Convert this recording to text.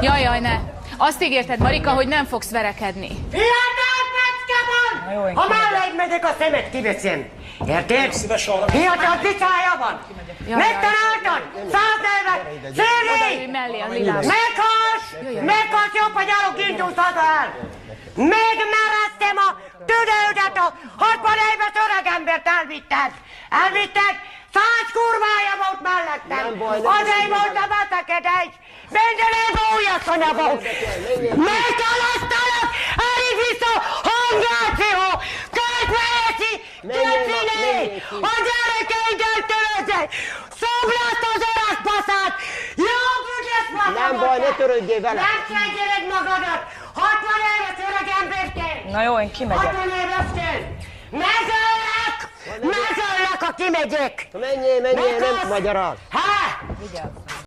Jaj, ne! Azt ígérted, Marika, hogy nem fogsz verekedni. Fiatal pecke van! Ha melleid megyek, a szemet kiveszem. Érted? Fiatal picája van! Megtaláltad! 100 évet! Széli! Meghalsz jobb, hogy gyalog haza el! Megmereztem a tüdődet, a 60 éves öregembert elvitted! Elvitted? 100 kurvája volt mellettem! Azért volt a betegedés! Mindenében újasszonya volt! Megtalasztalak! Elég vissza hangjáció! Kötvejeci! Kötvini! A gyerekeiddel törözzek! Szoblaszt az öreg paszát! Jobb úgy lesz paszát! Nem baj, ne törődjél vele! Nem segéled magadat! 60 éves öreg emberként! Na jó, én kimegyek. 60 évesként! Megöllek! Megöllek, ha kimegyek! Menjél, nem magyaráz! Há! Vigyázz.